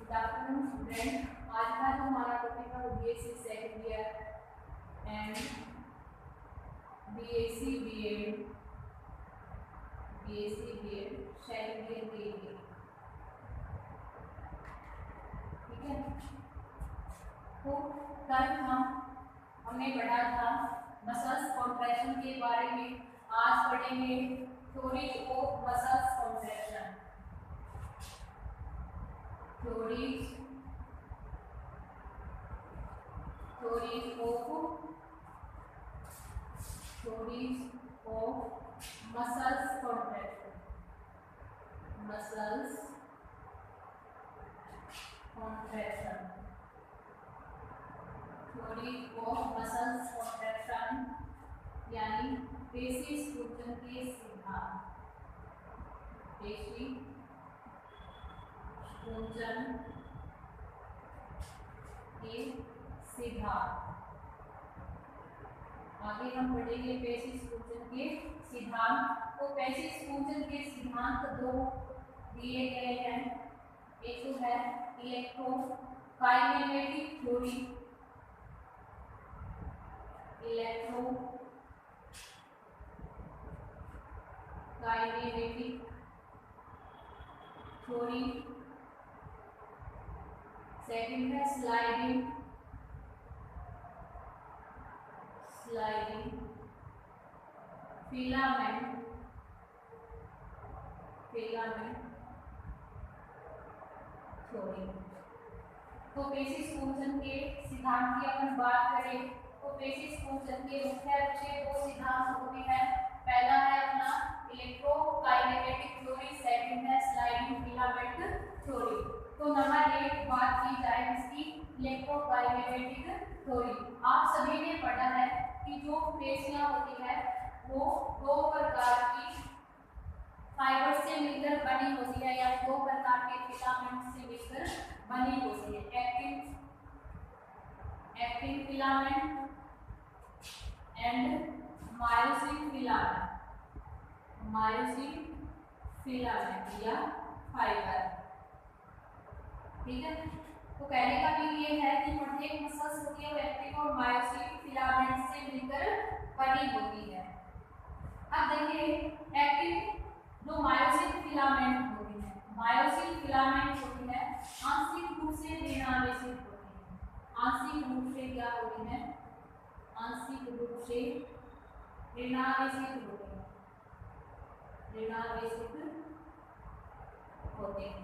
Good afternoon student. आज का जो हमारा टॉपिक है वो BSc second year and BSc BEd second year के लिए, ठीक है। तो कल हमने पढ़ा था मसल्स कॉन्ट्रैक्शन के बारे में। आज पढ़ेंगे theories of muscles contraction. Theories of muscles contraction. Theories of muscles contraction यानी पेशी सूजन के सिद्धांत। पेशी सूजन के सिद्धांत। आगे हम पढ़ेंगे पेशी सूजन के सिद्धांत। तो पेशी सूजन के सिद्धांत दो दिए गए हैं। एक तो है इलेक्ट्रोकाइनेमेटिक थ्योरी, सेकंड है स्लाइडिंग फिलामेंट थ्योरी। तो पेशी सूजन के सिद्धांत की अपन बात करें तो पेशी सूजन के मुख्य रूप से दो सिद्धांत होते हैं। पहला है अपना इलेक्ट्रोकाइनेमेटिक थ्योरी, सेकंड है स्लाइडिंग फिलामेंट थ्योरी। तो नंबर एक बात की जाए इसकी इलेक्ट्रोकाइनेमेटिक थ्योरी। आप सभी ने पढ़ा है कि जो पेशियां होती है वो दो प्रकार की फाइबर से मिलकर बनी होती है या दो प्रकार के फिलामेंट से मिलकर बनी होती है। Actin filament and myosin filament या फाइबर, ठीक है। तो कहने का भी ये है कि प्रत्येक मसल्स होती है वो एक्टिन और मायोसिन फिलामेंट से मिलकर बनी होती है। अब देखिए एक्टिन जो मायोसिन फिलामेंट होती है, आंशिक रूप से ऋणावेशित होती है। आंशिक रूप से क्या होती है? आंशिक रूप से ऋणावेशित होते हैं।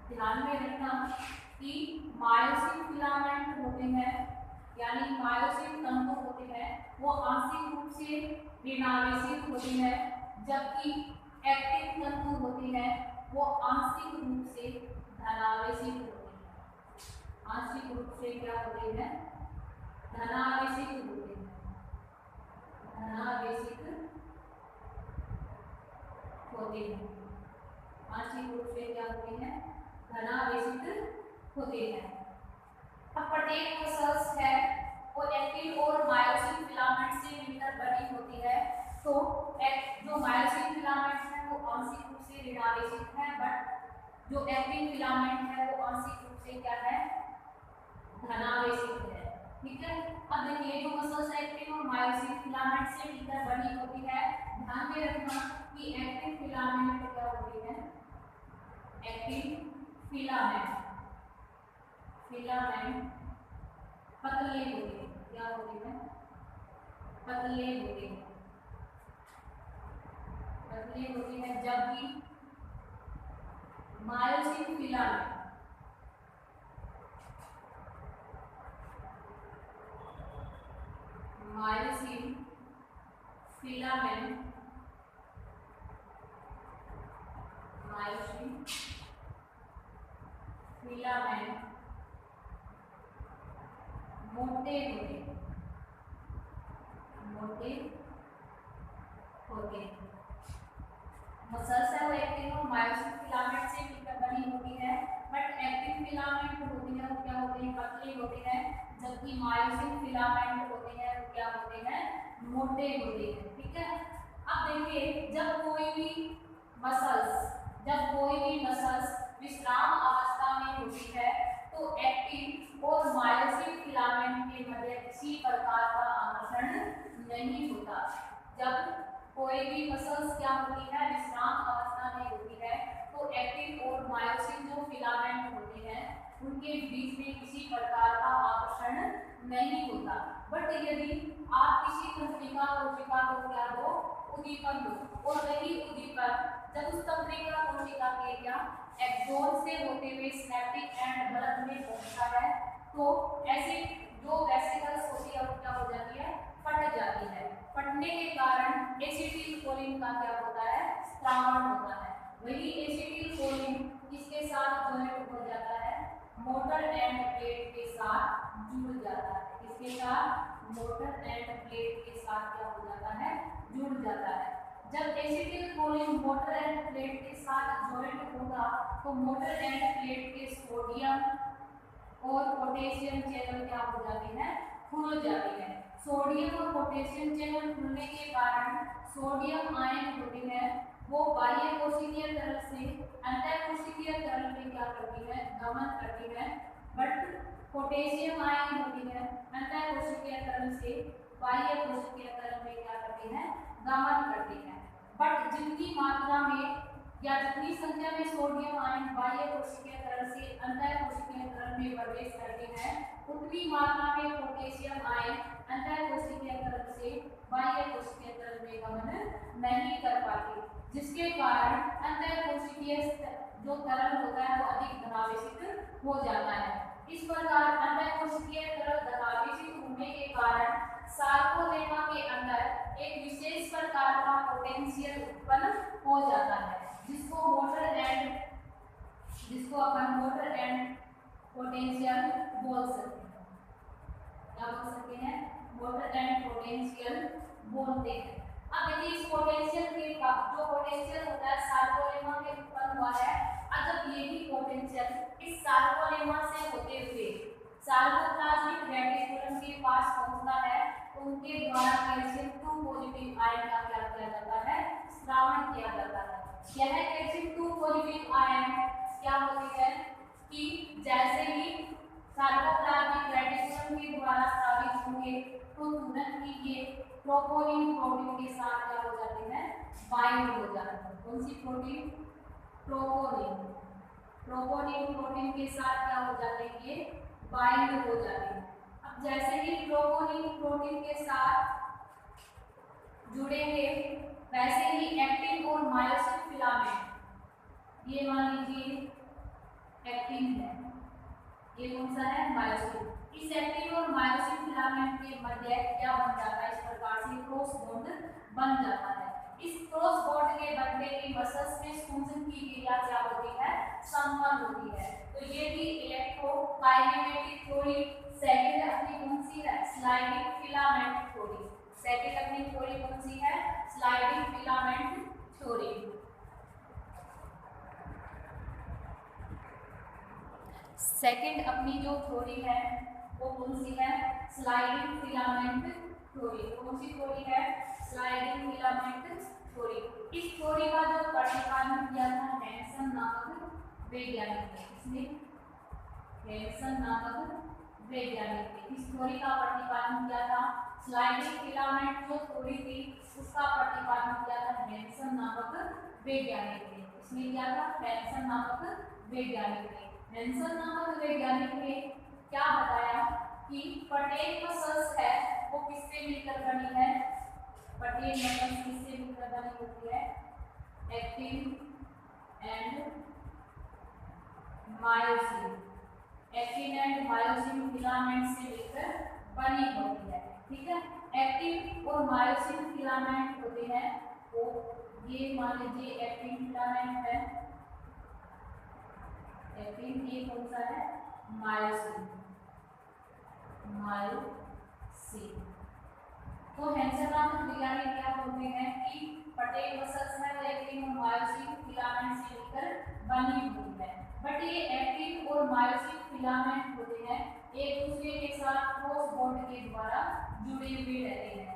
ध्यान में रखना कि मायोसिन फिलामेंट होते हैं यानी मायोसिन तंतु होते हैं वो आंशिक रूप से ऋणावेशित होती है, जबकि एक्टिन तंतु होती है वो आंशिक रूप से धनावेशित होती है। आंशिक रूप से क्या होती है? धनावेशित होती है। आंशिक रूप से क्या होती है? धनावेशित होती है। अब प्रत्येक मसल्स है वो एक्टिन और मायोसिन फिलामेंट से मिलकर बनी होती है। तो जो मायोसिन फिलामेंट है वो आंशिक रूप से ऋणावेशित है, बट जो एक्टिन फिलामेंट है वो आंशिक रूप से क्या है? धनावेशित है, ठीक है। अब देखिए जो मसल्स एक्टिन और मायोसिन फिलामेंट से मिलकर बनी होती है, ध्यान में रखना कि एक्टिन फिलामेंट क्या होती है? एक्टिन फिलामेंट पतले होते हैं। क्या होते हैं? पतले होते हैं, जबकि मायोसिन फिलामेंट मोटे होते हैं। मसल्स है वो एक्टिन और मायोसिन फिलामेंट से मिलकर बनी होती है, बट एक्टिन फिलामेंट होती है वो क्या होती है? पतली होती है, जबकि मायोसिन फिलामेंट होते हैं वो क्या होते हैं? मोटे होते हैं, ठीक है। अब देखिए जब कोई भी मसल्स विश्राम अवस्था में होती है उनके बीच में किसी प्रकार का आकर्षण नहीं होता। बट यदि आप किसी तंत्रिका कोशिका को क्या दो, उद्दीपन दो, और वही उद्दीपन जब उस तंत्रिका कोशिका के क्या एक्सोन से होते हुए सिनेप्टिक एंड बल्ब में पहुंचता है, तो ऐसे जो वेसिकल्स होती है वो क्या हो जाती है, फट जाती है। फटने के कारण एसिटिल कोलिन का क्या होता है, स्रावण होता है। वही एसिटिल कोलिन किसके साथ जॉइंट हो जाता है, मोटर एंड प्लेट के साथ जुड़ जाता है। किसके साथ, मोटर एंड प्लेट के साथ क्या हो जाता है, जुड़ जाता है। जब acetylcholine motor end plate के साथ जॉइंट होगा तो मोटर एंड प्लेट के सोडियम और पोटेशियम चैनल क्या हो जाती है, खुल जाती है। सोडियम और पोटेशियम चैनल खुलने के कारण सोडियम आयन होती है वो बाह्य कोशिकीय तरल से अंतः कोशिकीय तरल में क्या करती है, गमन करती है। बट पोटेशियम आयन होती है अंतः कोशिकीय तरल से बाह्य कोशिकीय तरल में क्या करती है, गमन करती है। बट जितनी मात्रा में या जितनी संख्या में सोडियम आयन बाह्य कोशिकीय तरल से अंतः कोशिकीय तरल में प्रवेश करते हैं, उतनी मात्रा में पोटेशियम आयन अंतः कोशिकीय तरल से बाह्य कोशिकीय तरल में गमन नहीं कर पाती, जिसके कारण अंतः कोशिकीय जो तरल होता है वो अधिक धनावेशित हो जाता है। इस प्रकार अंतः कोशिकीय तरल धनावेशित होने के कारण सार्कोलेमा के अंदर एक विशेष प्रकार का पोटेंशियल उत्पन्न हो जाता है, जिसको अपन मोटर एंड पोटेंशियल बोल सकते हैं। क्या बोल सकते हैं, मोटर एंड पोटेंशियल बोलते हैं। अब देखिए इस पोटेंशियल के जो पोटेंशियल होता है सार्कोलेमा में उत्पन्न हुआ है, अब जब ये भी पोटेंशियल इस सार्कोलेमा से होते हुए सार्कोप्लाज्मिक रेटिकुलम के पास पहुंचता है, तो उनके द्वारा कैल्शियम 2 पॉजिटिव आयन का क्या किया जाता है, स्रावण किया जाता है। यह कैल्शियम 2 पॉजिटिव आयन क्या होती है कि जैसे ही सार्कोप्लाज्मिक रेटिकुलम के द्वारा स्रावित होंगे तो तुरंत ही ये प्रोपोलिन प्रोटीन के साथ क्या हो जाते हैं, बाइंड हो जाते हैं। कौन सी प्रोटीन, प्रोपोलिन। प्रोपोलिन प्रोटीन के साथ क्या हो जाते हैं, ये बाइंड हो जाते हैं। अब जैसे ही प्रोपोलिन प्रोटीन के साथ जुड़ेंगे वैसे ही एक्टिन और मायोसिन फिलामेंट, ये मान लीजिए एक्टिन है, ये कौन सा है, मायोसिन। इस एक्टिन और मायोसिन फिलामेंट के मध्य क्या बन जाता है, इस प्रकार से क्रॉस बॉन्ड बन जाता है। इस क्रॉस बॉन्ड के बनने की मसल्स में सूजन की क्रिया क्या होती है, संपन्न होती है। तो ये भी इलेक्ट्रोकाइनेमेटिक थ्योरी सेकंड अपनी कौन सी है, स्लाइडिंग फिलामेंट थ्योरी। सेकंड अपनी थ्योरी कौन सी है, स्लाइडिंग फिलामेंट थ्योरी। सेकंड अपनी जो थ्योरी है वो कौन सी है, स्लाइडिंग फिलामेंट थ्योरी। कौन सी थ्योरी है, स्लाइडिंग फिलामेंट थ्योरी। इस थ्योरी का जो प्रतिपादन किया था हैंसन नामक वैज्ञानिक ने, इसने हैंसन नामक वैज्ञानिक ने इस थ्योरी का प्रतिपादन किया था। स्लाइडिंग फिलामेंट जो थ्योरी थी उसका प्रतिपादन किया था हैंसन नामक वैज्ञानिक ने। इसने किया था हैंसन नामक वैज्ञानिक ने। हैंसन नामक वैज्ञानिक ने क्या बताया कि पटेल मसल्स है वो किससे मिलकर बनी है, पटेल मसल्स किससे मिलकर बनी होती है, actin and myosin. Actin and myosin filament से मिलकर बनी होती है, ठीक है। एक्टिन और मायोसिन फिलामेंट होते हैं वो, ये मान लीजिए एक्टिन फिलामेंट है, एक्टिन ये कौन सा है, मायोसिन। मायोसिन तो हैंसन नामक वैज्ञानिक क्या बोलते हैं कि पटेल मसल्स है वो एक्टिन और मायोसिन फिलामेंट से मिलकर बनी हुई है। बट ये एक्टिन और मायोसिन फिलामेंट होते हैं एक दूसरे के साथ क्रॉस बॉन्ड के द्वारा जुड़े हुए रहते हैं।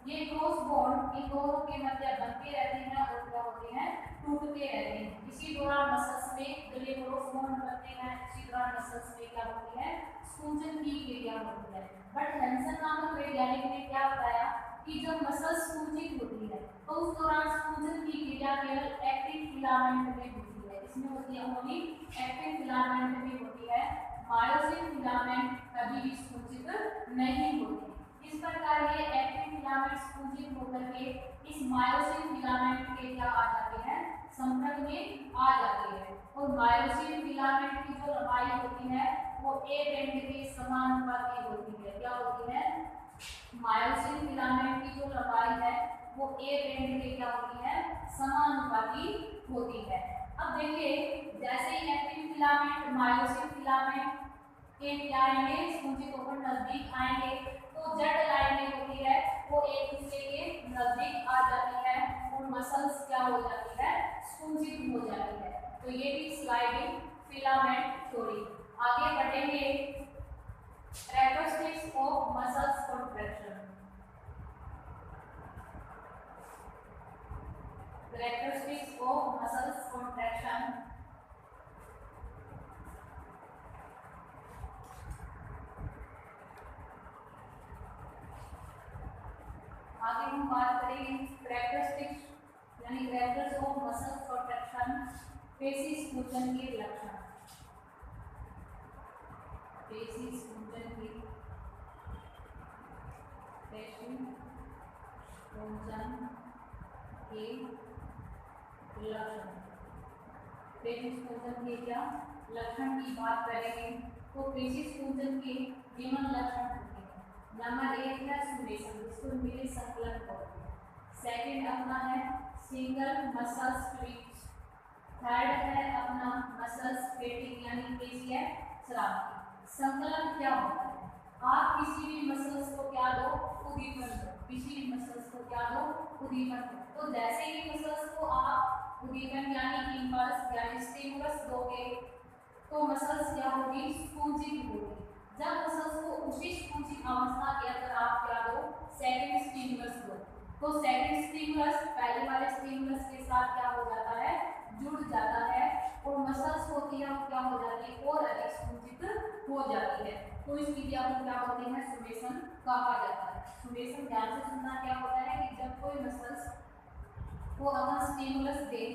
ये क्रॉस बॉन्ड इन दोनों के मध्य बनते रहते हैं और क्या होते हैं, टूटते रहते हैं। इसी दौरान मसल्स में जब ये क्रॉस बॉन्ड बनते हैं इसी दौरान मसल्स में क्या होती है, सूजन की क्रिया होती है। बट हैंसन नामक वैज्ञानिक ने क्या बताया कि जब मसल्स सूजित होती है तो उस दौरान सूजन की क्रिया केवल एक्टिन फिलामेंट में होती है। इसमें होती है ओनली एक्टिन फिलामेंट में होती है, मायोसिन फिलामेंट कभी भी स्पूंजित नहीं होते। इस प्रकार ये एक्टिन फिलामेंट स्पूंजित होकर के इस मायोसिन फिलामेंट के क्या आ जाते हैं, संपर्क में आ जाते हैं। और मायोसिन फिलामेंट की जो लंबाई होती है वो एक एंड के समानुपाती होती है। क्या होती है, मायोसिन फिलामेंट की जो लंबाई है वो एक एंड के क्या होती है, समानुपाती होती है। अब देखिए जैसे ही एक्टिन फिलामेंट मायोसिन फिलामेंट के क्या आएंगे, स्पूंजित होकर नजदीक आएंगे तो जेड लाइन होती है वो एक दूसरे के नजदीक आ जाती है और मसल्स क्या हो जाती है, स्पूंजित हो जाती है। तो ये भी स्लाइडिंग फिलामेंट थ्योरी। आगे बढ़ेंगे, characteristics of muscles contraction. Characteristics of muscles contraction. आगे हम बात करेंगे कैरेक्टरिस्टिक्स यानी कैरेक्टर्स ऑफ मसल कॉन्ट्रैक्शन, पेशी सूजन के लक्षण। पेशी सूजन के पेशी सूजन के लक्षण। पेशी सूजन के क्या लक्षण की बात करेंगे तो पेशी सूजन के निम्न लक्षण होते हैं। नंबर 1 है सुमेशन, जिसको मिले संकलन बोलते हैं। सेकंड अपना है सिंगल मसल्स ट्विच। थर्ड है अपना मसल्स फेटिंग यानी पेशियां स्राव। संकलन क्या होता है, आप किसी भी मसल्स को क्या दो, उद्दीपन दो। किसी भी मसल्स को क्या दो, उद्दीपन दो। तो जैसे ही मसल्स को आप उद्दीपन यानी इंपल्स यानी स्टिमुलस दोगे तो मसल्स क्या होगी, स्पूंजिंग होगी। जब मसल्स को उसी स्पूंजिंग अवस्था के अंदर आप क्या दो, सेकंड स्टिमुलस दो, तो सेकंड स्टिमुलस पहले वाले स्टिमुलस के साथ क्या हो जाता है, जुड़ जाता है और मसल्स होती है वो क्या हो जाती है, और अधिक स्पूंजित हो जाती है। तो इस क्रिया को क्या बोलते हैं, सुमेशन कहा जाता है। सुमेशन ध्यान से सुनना, क्या होता है कि जब कोई मसल्स को अगर स्टिमुलस दे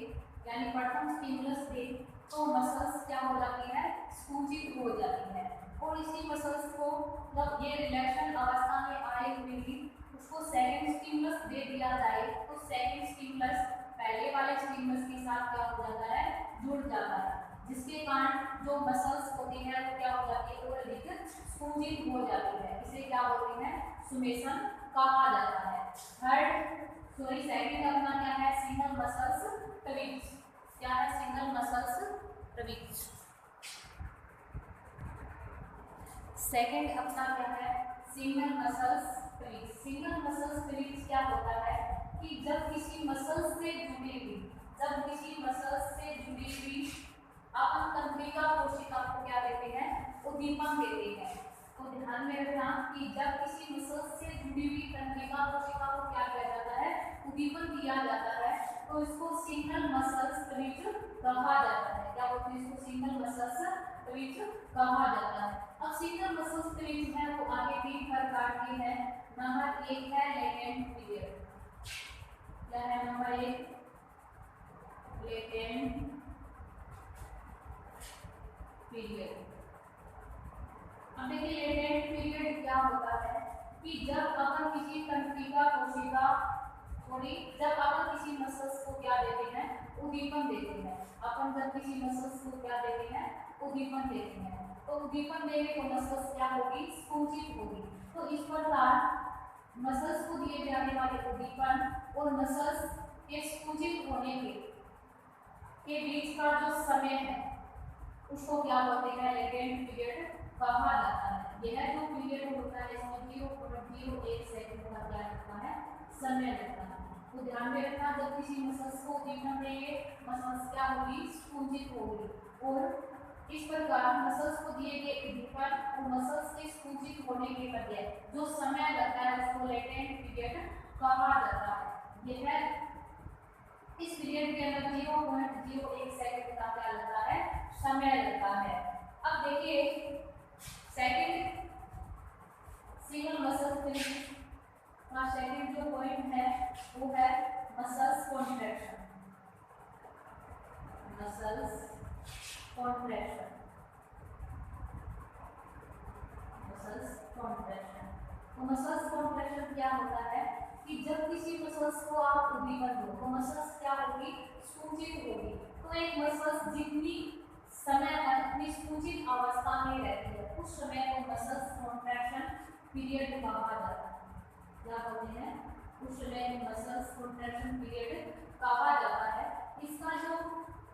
यानी प्रथम स्टिमुलस दे तो मसल्स क्या हो जाती है, स्पूंजित हो जाती है। और इसी मसल्स को जब ये रिलैक्शन अवस्था में आए हुए ही उसको सेकंड स्टिमुलस दे दिया जाए तो सेकंड स्टिमुलस पहले वाले स्टिमुलस के साथ क्या हो जाता है, जुड़ जाता है, जिसके कारण जो मसल्स होती है वो क्या हो जाती है, और अधिक स्पूंजित हो जाती है। इसे क्या बोलते हैं, सुमेशन कहा जाता है। सेकंड अपना क्या है, सिंगल मसल्स ट्विच। क्या है, सिंगल मसल्स ट्विच। सेकंड अपना क्या है, single muscles Twitch. Single muscles Twitch क्या होता है कि जब किसी मसल्स से जुड़ी हुई अपन तंत्रिका कोशिका को क्या देते हैं, उद्दीपन देते हैं। तो ध्यान में रखना कि जब किसी मसल्स से जुड़ी हुई तंत्रिका कोशिका को क्या किया जाता है, उद्दीपन दिया जाता है, तो इसको सिंगल मसल्स ट्विच कहा जाता है। क्या बोलते हैं इसको, सिंगल मसल्स ट्विच कहा जाता है। अब सिंगल मसल्स ट्विच है वो आगे 3 प्रकार के हैं। नंबर 1 है लेटेंट पीरियड। क्या है नंबर 1, लेटेंट पीरियड। अब देखिए लेटेंट पीरियड क्या होता है कि जब अपन किसी तंत्रिका कोशिका जब अपन किसी मसल्स को क्या देते हैं, उद्दीपन देते हैं। अपन जब किसी मसल्स को क्या देते हैं, उद्दीपन देते हैं, तो उद्दीपन देने को मसल्स क्या होगी, स्पूंजित होगी। तो इस प्रकार मसल्स को दिए जाने वाले उद्दीपन और मसल्स के स्पूंजित होने के बीच का जो समय है उसको क्या बोलते हैं, लेटेंट पीरियड कहा जाता है। यह जो पीरियड होता है इसमें 0.01 सेकंड का क्या लगता है, समय लगता है। तो ध्यान में रखना, जब किसी मसल्स को उद्दीपन देंगे मसल्स क्या होगी, स्पूंजित होगी। और इस प्रकार मसल्स को दिए गए उद्दीपन और मसल्स के स्पूंजित होने के मध्य जो समय लगता है उसको लेटेंट पीरियड कहा जाता है। यह इस पीरियड के अंदर 0.01 सेकंड का क्या लगता है, समय लगता है। अब देखिए सेकंड सिंगल मसल ट्विच का सेकंड जो पॉइंट है वो है muscles contraction. Muscles contraction contraction. तो मसल्स कॉन्ट्रैक्शन क्या होता है कि जब किसी मसल्स को आप उद्दीपन दो तो मसल्स क्या होगी, संकुचित होगी। तो एक मसल्स जितनी समय अपनी संकुचित अवस्था में रहती है उस समय को मसल्स कॉन्ट्रैक्शन पीरियड कहा जाता है। क्या बोलते हैं, उस समय मसल्स कॉन्ट्रैक्शन पीरियड कहा जाता है। इसका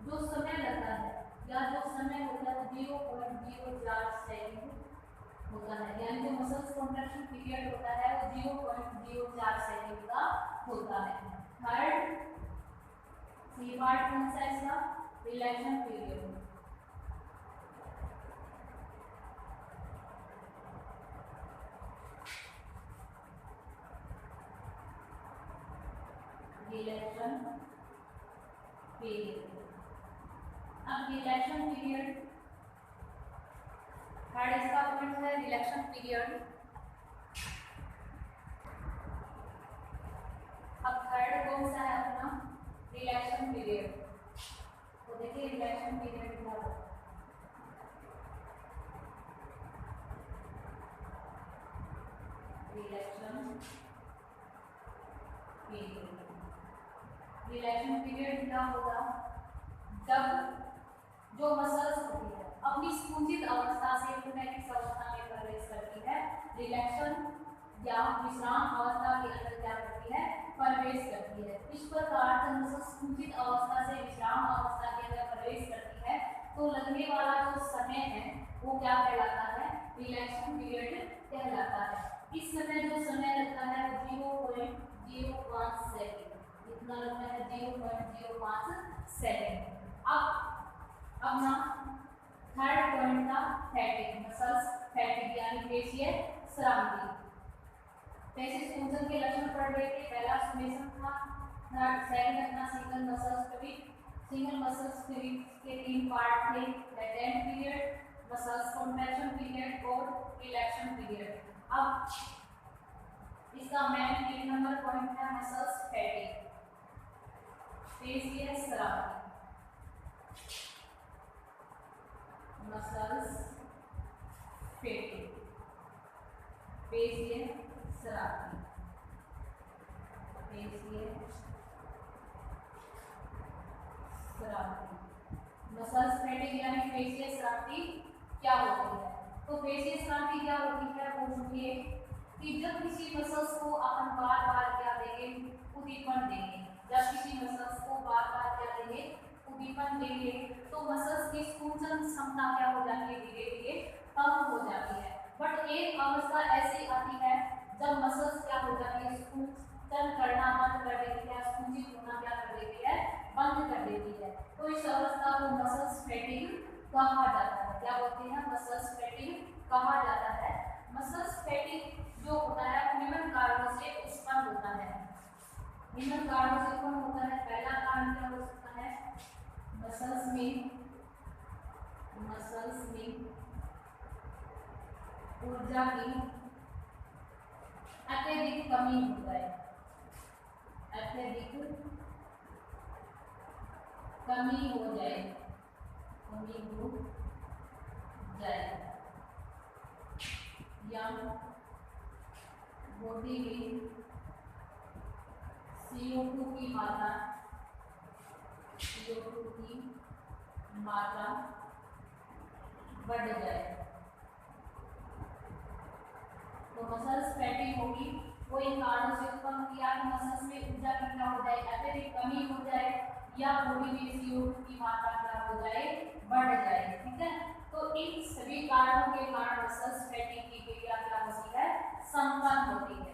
जो समय लगता है या जो समय होता है 0.04 सेकंड होता है, यानी जो मसल्स कॉन्ट्रैक्शन पीरियड होता है वो 0.04 सेकंड का होता है। थर्ड सी पार्ट कौन सा है इसका, रिलैक्सेशन पीरियड। Relaxation period. अब रिलैक्सेशन पीरियड थर्ड इसका पॉइंट है रिलैक्सेशन पीरियड। अब थर्ड कौन सा है अपना, रिलैक्सेशन पीरियड। तो देखिए रिलैक्सेशन पीरियड क्या होता है, रिलैक्सेशन पीरियड। रिलैक्सेशन पीरियड क्या होगा, जब जो मसल्स होती है अपनी संकुचित अवस्था से पुनः किस अवस्था में प्रवेश करती है, रिलैक्सेशन या विश्राम अवस्था के अंदर क्या करती है, प्रवेश करती है। इस प्रकार जब मसल संकुचित अवस्था से विश्राम अवस्था के अंदर प्रवेश करती है तो लगने वाला जो समय है वो क्या कहलाता है, रिलैक्सेशन पीरियड कहलाता है। इस समय जो समय लगता है 0.05 सेकंड, इतना लगता है 0.05 सेकंड। अब ना थर्ड पॉइंट था फैटिग, मसल्स फैटिग यानी पेशीय श्रांति। पेशी संकुचन के लक्षण पढ़ रहे थे, पहला सुमेशन था, थर्ड सेकंड अपना single muscles quick. Single muscles quick के तीन पार्ट थे, latent period, muscles contraction period और रिलैक्सेशन पीरियड। अब इसका मेन 1 नंबर पॉइंट है मसल्स फैटिग, पेशीय श्रांति। मसल्स फैटिग, पेशीय श्रांति, पेशीय श्रांति। मसल्स फैटिग यानी पेशीय श्रांति क्या होती है, तो पेशीय श्रांति क्या होती है वो सुनिए कि जब किसी मसल्स को अपन बार बार क्या देंगे, उद्दीपन देंगे। जब किसी मसल्स को बार बार क्या देंगे, उद्दीपन देंगे तो मसल्स की संकुचन क्षमता क्या हो जाती है, धीरे धीरे कम हो जाती है। बट एक अवस्था ऐसी आती है जब मसल्स क्या हो जाती है, संकुचन करना बंद कर देती है, संकुचित होना क्या कर देती है, बंद कर देती है। तो इस अवस्था को मसल्स फैटिग कहा जाता है। क्या बोलते हैं, मसल्स फैटिग कहा जाता है। मसल्स फैटिग जो होता है निम्न कारणों से उत्पन्न होता है। निम्न कारणों से उत्पन्न होता है, पहला कारण क्या हो सकता है, मसल्स में ऊर्जा की अत्यधिक कमी हो जाए, अत्यधिक कमी हो जाए, या बॉडी में CO2 की मात्रा बढ़ जाए तो मसल्स फैटिग होगी। वो इन कारणों से उत्पन्न किया कि मसल्स में ऊर्जा की क्या हो जाए, अत्यधिक कमी हो जाए या बॉडी में CO2 की मात्रा क्या हो जाए, बढ़ जाए। ठीक है, तो इन सभी कारणों के कारण मसल्स फैटिग की क्रिया क्या होती है, संपन्न होती है।